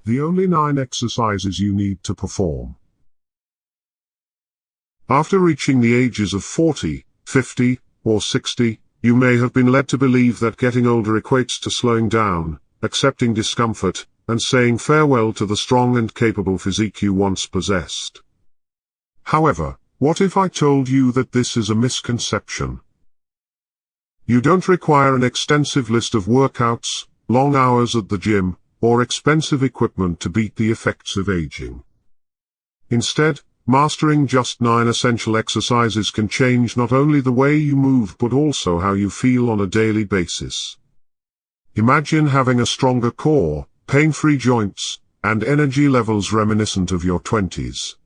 the only 9 exercises you need to perform. After reaching the ages of 40, 50, or 60, you may have been led to believe that getting older equates to slowing down, accepting discomfort, and saying farewell to the strong and capable physique you once possessed. However, what if I told you that this is a misconception? You don't require an extensive list of workouts, long hours at the gym, or expensive equipment to beat the effects of aging. Instead, mastering just 9 essential exercises can change not only the way you move but also how you feel on a daily basis. Imagine having a stronger core, pain-free joints, and energy levels reminiscent of your 20s.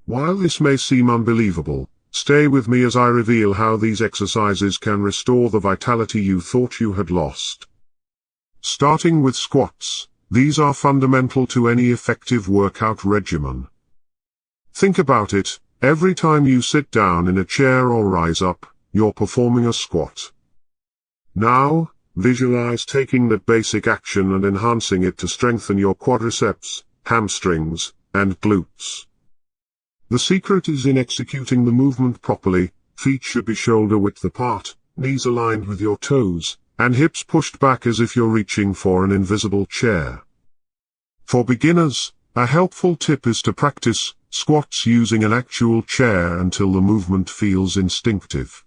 While this may seem unbelievable, stay with me as I reveal how these exercises can restore the vitality you thought you had lost. Starting with squats, these are fundamental to any effective workout regimen. Think about it, every time you sit down in a chair or rise up, you're performing a squat. Now, visualize taking that basic action and enhancing it to strengthen your quadriceps, hamstrings, and glutes. The secret is in executing the movement properly. Feet should be shoulder width apart, knees aligned with your toes, and hips pushed back as if you're reaching for an invisible chair. For beginners, a helpful tip is to practice squats using an actual chair until the movement feels instinctive.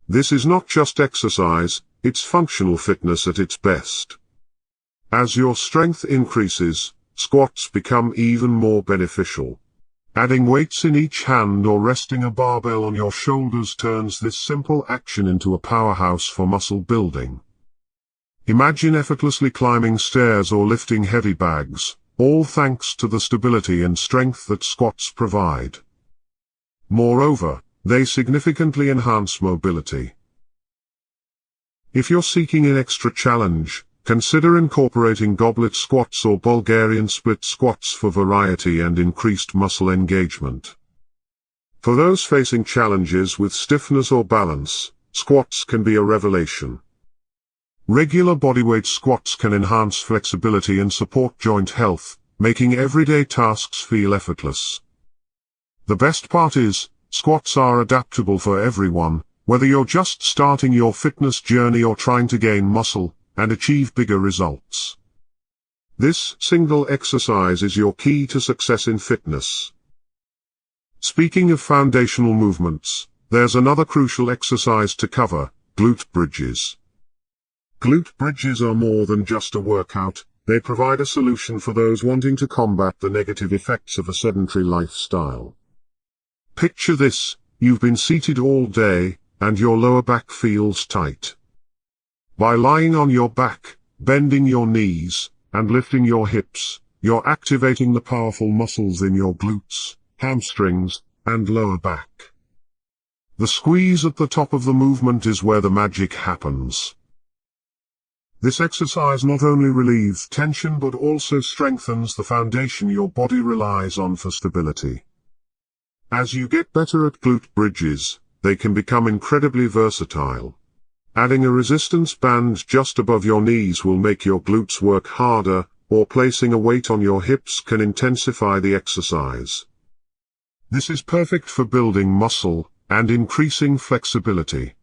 This is not just exercise, it's functional fitness at its best. As your strength increases, squats become even more beneficial. Adding weights in each hand or resting a barbell on your shoulders turns this simple action into a powerhouse for muscle building. Imagine effortlessly climbing stairs or lifting heavy bags, all thanks to the stability and strength that squats provide. Moreover, they significantly enhance mobility. If you're seeking an extra challenge, consider incorporating goblet squats or Bulgarian split squats for variety and increased muscle engagement. For those facing challenges with stiffness or balance, squats can be a revelation. Regular bodyweight squats can enhance flexibility and support joint health, making everyday tasks feel effortless. The best part is, squats are adaptable for everyone, whether you're just starting your fitness journey or trying to gain muscle and achieve bigger results. This single exercise is your key to success in fitness. Speaking of foundational movements, there's another crucial exercise to cover: glute bridges. Glute bridges are more than just a workout, they provide a solution for those wanting to combat the negative effects of a sedentary lifestyle. Picture this: you've been seated all day, and your lower back feels tight. By lying on your back, bending your knees, and lifting your hips, you're activating the powerful muscles in your glutes, hamstrings, and lower back. The squeeze at the top of the movement is where the magic happens. This exercise not only relieves tension but also strengthens the foundation your body relies on for stability. As you get better at glute bridges, they can become incredibly versatile. Adding a resistance band just above your knees will make your glutes work harder, or placing a weight on your hips can intensify the exercise. This is perfect for building muscle and increasing flexibility.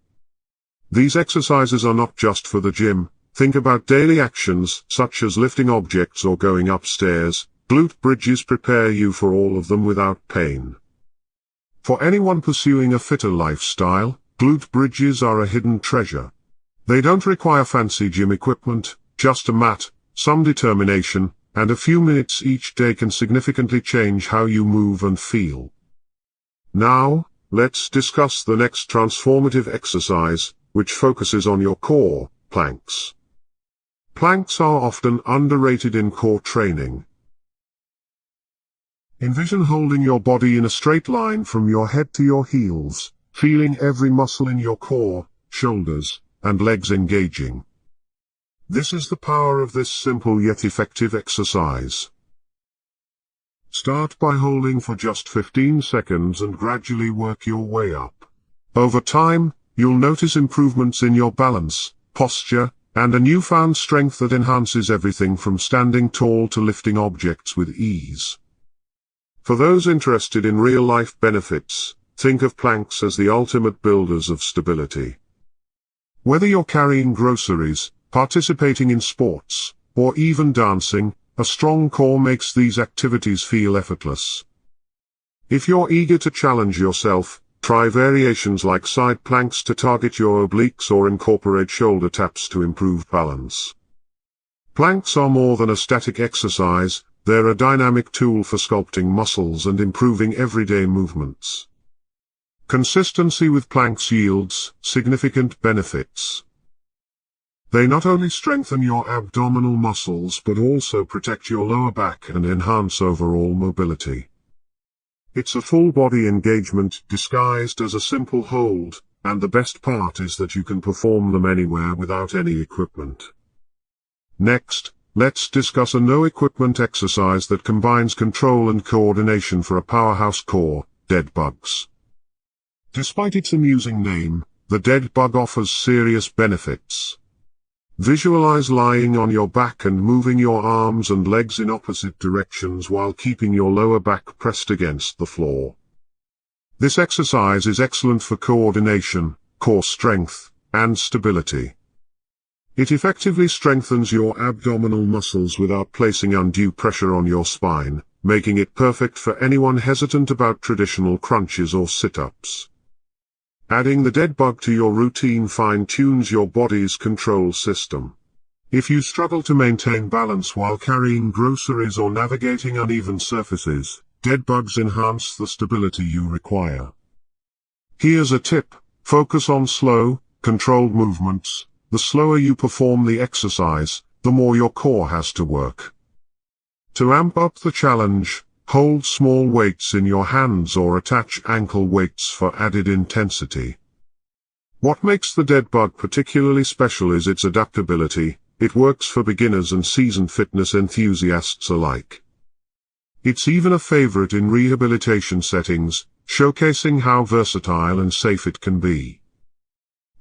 These exercises are not just for the gym. Think about daily actions such as lifting objects or going upstairs. Glute bridges prepare you for all of them without pain. For anyone pursuing a fitter lifestyle, glute bridges are a hidden treasure. They don't require fancy gym equipment, just a mat, some determination, and a few minutes each day can significantly change how you move and feel. Now, let's discuss the next transformative exercise, which focuses on your core: planks. Planks are often underrated in core training. Envision holding your body in a straight line from your head to your heels, feeling every muscle in your core, shoulders, and legs engaging. This is the power of this simple yet effective exercise. Start by holding for just 15 seconds and gradually work your way up. Over time, you'll notice improvements in your balance, posture, and a newfound strength that enhances everything from standing tall to lifting objects with ease. For those interested in real-life benefits, think of planks as the ultimate builders of stability. Whether you're carrying groceries, participating in sports, or even dancing, a strong core makes these activities feel effortless. If you're eager to challenge yourself, try variations like side planks to target your obliques or incorporate shoulder taps to improve balance. Planks are more than a static exercise, they're a dynamic tool for sculpting muscles and improving everyday movements. Consistency with planks yields significant benefits. They not only strengthen your abdominal muscles but also protect your lower back and enhance overall mobility. It's a full-body engagement disguised as a simple hold, and the best part is that you can perform them anywhere without any equipment. Next, let's discuss a no-equipment exercise that combines control and coordination for a powerhouse core, dead bugs. Despite its amusing name, the dead bug offers serious benefits. Visualize lying on your back and moving your arms and legs in opposite directions while keeping your lower back pressed against the floor. This exercise is excellent for coordination, core strength, and stability. It effectively strengthens your abdominal muscles without placing undue pressure on your spine, making it perfect for anyone hesitant about traditional crunches or sit-ups. Adding the dead bug to your routine fine-tunes your body's control system. If you struggle to maintain balance while carrying groceries or navigating uneven surfaces, dead bugs enhance the stability you require. Here's a tip: focus on slow, controlled movements. The slower you perform the exercise, the more your core has to work. To amp up the challenge, hold small weights in your hands or attach ankle weights for added intensity. What makes the dead bug particularly special is its adaptability. It works for beginners and seasoned fitness enthusiasts alike. It's even a favorite in rehabilitation settings, showcasing how versatile and safe it can be.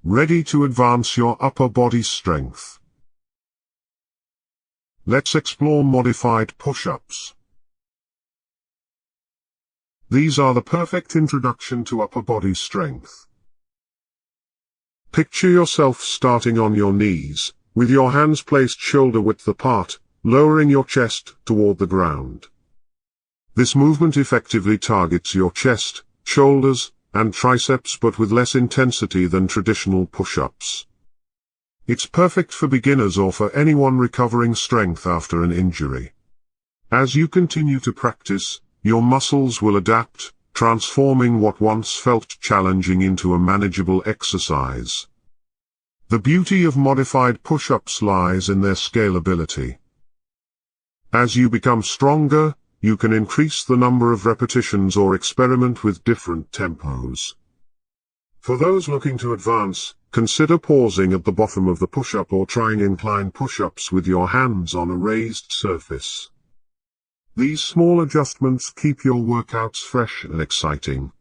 Ready to advance your upper body strength? Let's explore modified push-ups. These are the perfect introduction to upper body strength. Picture yourself starting on your knees, with your hands placed shoulder-width apart, lowering your chest toward the ground. This movement effectively targets your chest, shoulders, and triceps but with less intensity than traditional push-ups. It's perfect for beginners or for anyone recovering strength after an injury. As you continue to practice, your muscles will adapt, transforming what once felt challenging into a manageable exercise. The beauty of modified push-ups lies in their scalability. As you become stronger, you can increase the number of repetitions or experiment with different tempos. For those looking to advance, consider pausing at the bottom of the push-up or trying incline push-ups with your hands on a raised surface. These small adjustments keep your workouts fresh and exciting.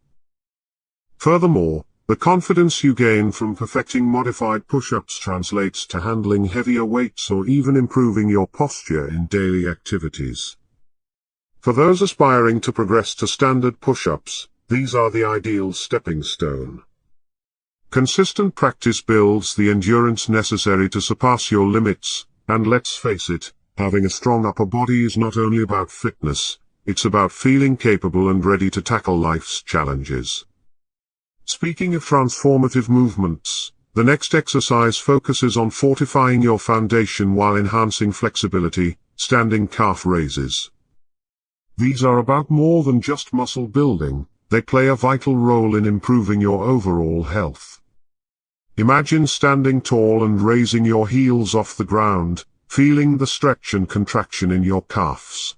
Furthermore, the confidence you gain from perfecting modified push-ups translates to handling heavier weights or even improving your posture in daily activities. For those aspiring to progress to standard push-ups, these are the ideal stepping stone. Consistent practice builds the endurance necessary to surpass your limits, and let's face it, having a strong upper body is not only about fitness, it's about feeling capable and ready to tackle life's challenges. Speaking of transformative movements, the next exercise focuses on fortifying your foundation while enhancing flexibility, standing calf raises. These are about more than just muscle building, they play a vital role in improving your overall health. Imagine standing tall and raising your heels off the ground, feeling the stretch and contraction in your calves.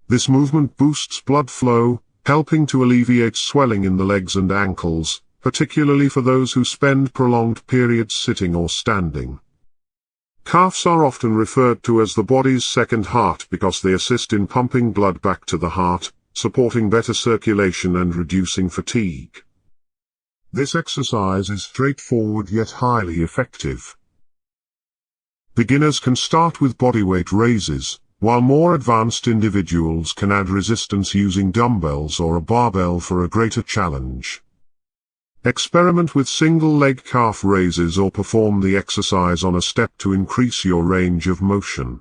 This movement boosts blood flow, helping to alleviate swelling in the legs and ankles, particularly for those who spend prolonged periods sitting or standing. Calves are often referred to as the body's second heart because they assist in pumping blood back to the heart, supporting better circulation and reducing fatigue. This exercise is straightforward yet highly effective. Beginners can start with bodyweight raises, while more advanced individuals can add resistance using dumbbells or a barbell for a greater challenge. Experiment with single-leg calf raises or perform the exercise on a step to increase your range of motion.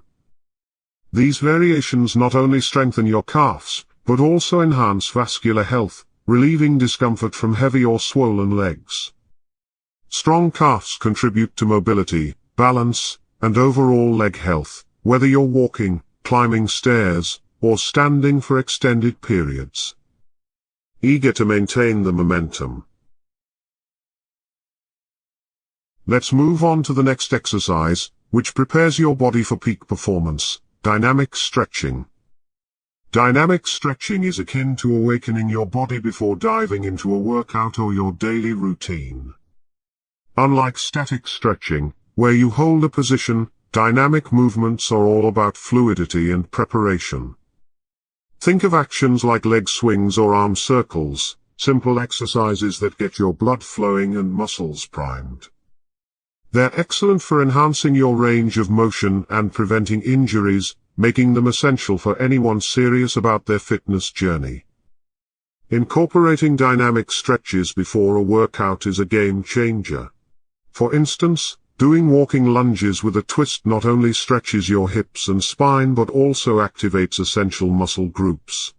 These variations not only strengthen your calves, but also enhance vascular health, relieving discomfort from heavy or swollen legs. Strong calves contribute to mobility, balance, and overall leg health, whether you're walking, climbing stairs, or standing for extended periods. Eager to maintain the momentum? Let's move on to the next exercise, which prepares your body for peak performance: dynamic stretching. Dynamic stretching is akin to awakening your body before diving into a workout or your daily routine. Unlike static stretching, where you hold a position, dynamic movements are all about fluidity and preparation. Think of actions like leg swings or arm circles, simple exercises that get your blood flowing and muscles primed. They're excellent for enhancing your range of motion and preventing injuries, making them essential for anyone serious about their fitness journey. Incorporating dynamic stretches before a workout is a game changer. For instance, doing walking lunges with a twist not only stretches your hips and spine but also activates essential muscle groups.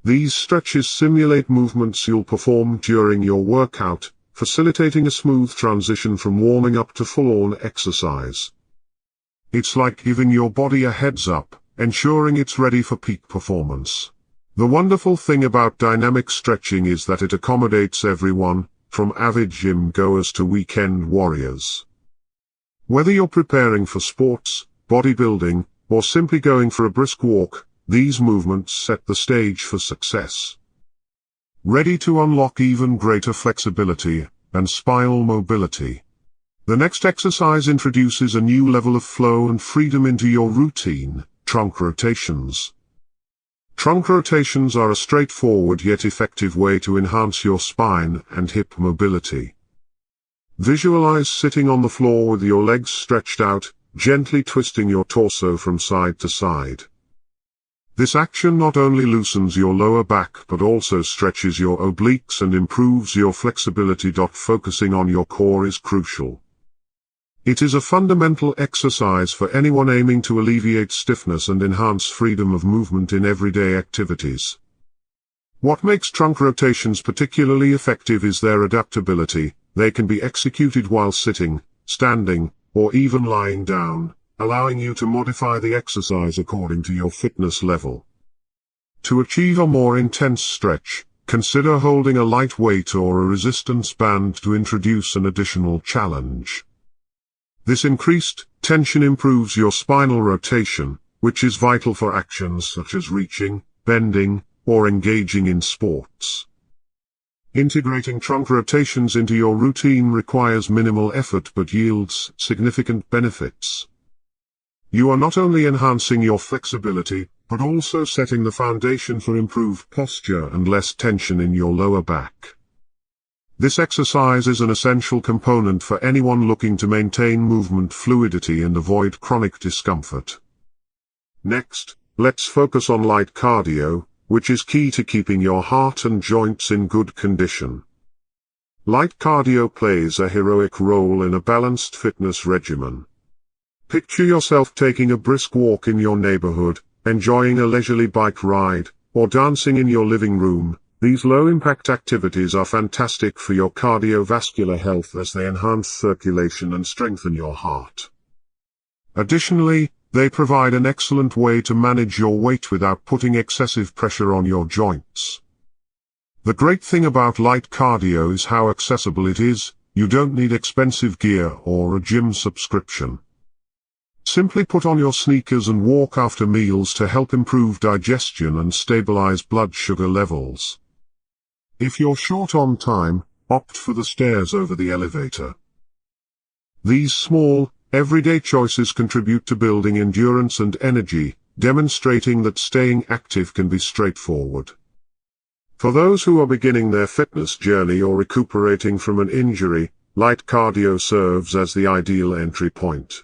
These stretches simulate movements you'll perform during your workout, facilitating a smooth transition from warming up to full-on exercise. It's like giving your body a heads up, ensuring it's ready for peak performance. The wonderful thing about dynamic stretching is that it accommodates everyone, from avid gym goers to weekend warriors. Whether you're preparing for sports, bodybuilding, or simply going for a brisk walk, these movements set the stage for success. Ready to unlock even greater flexibility and spinal mobility? The next exercise introduces a new level of flow and freedom into your routine: trunk rotations. Trunk rotations are a straightforward yet effective way to enhance your spine and hip mobility. Visualize sitting on the floor with your legs stretched out, gently twisting your torso from side to side. This action not only loosens your lower back but also stretches your obliques and improves your flexibility. Focusing on your core is crucial. It is a fundamental exercise for anyone aiming to alleviate stiffness and enhance freedom of movement in everyday activities. What makes trunk rotations particularly effective is their adaptability. They can be executed while sitting, standing, or even lying down, allowing you to modify the exercise according to your fitness level. To achieve a more intense stretch, consider holding a light weight or a resistance band to introduce an additional challenge. This increased tension improves your spinal rotation, which is vital for actions such as reaching, bending, or engaging in sports. Integrating trunk rotations into your routine requires minimal effort but yields significant benefits. You are not only enhancing your flexibility, but also setting the foundation for improved posture and less tension in your lower back. This exercise is an essential component for anyone looking to maintain movement fluidity and avoid chronic discomfort. Next, let's focus on light cardio, which is key to keeping your heart and joints in good condition. Light cardio plays a heroic role in a balanced fitness regimen. Picture yourself taking a brisk walk in your neighborhood, enjoying a leisurely bike ride, or dancing in your living room. These low-impact activities are fantastic for your cardiovascular health as they enhance circulation and strengthen your heart. Additionally, they provide an excellent way to manage your weight without putting excessive pressure on your joints. The great thing about light cardio is how accessible it is. You don't need expensive gear or a gym subscription. Simply put on your sneakers and walk after meals to help improve digestion and stabilize blood sugar levels. If you're short on time, opt for the stairs over the elevator. These small, everyday choices contribute to building endurance and energy, demonstrating that staying active can be straightforward. For those who are beginning their fitness journey or recuperating from an injury, light cardio serves as the ideal entry point.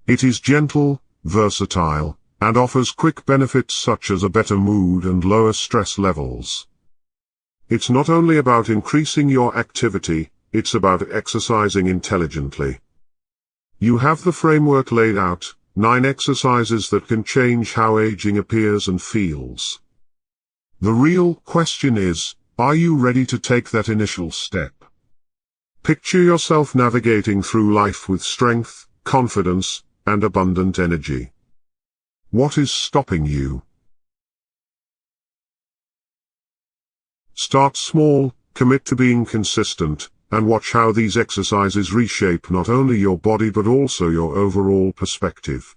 It is gentle, versatile, and offers quick benefits such as a better mood and lower stress levels. It's not only about increasing your activity, it's about exercising intelligently. You have the framework laid out, 9 exercises that can change how aging appears and feels. The real question is, are you ready to take that initial step? Picture yourself navigating through life with strength, confidence, and abundant energy. What is stopping you? Start small, commit to being consistent, and watch how these exercises reshape not only your body but also your overall perspective.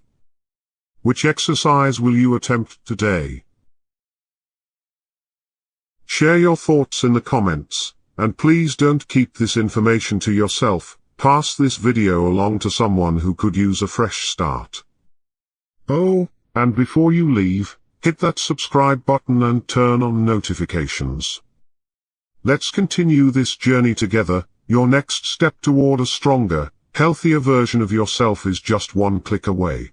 Which exercise will you attempt today? Share your thoughts in the comments, and please don't keep this information to yourself. Pass this video along to someone who could use a fresh start. Oh, and before you leave, hit that subscribe button and turn on notifications. Let's continue this journey together. Your next step toward a stronger, healthier version of yourself is just one click away.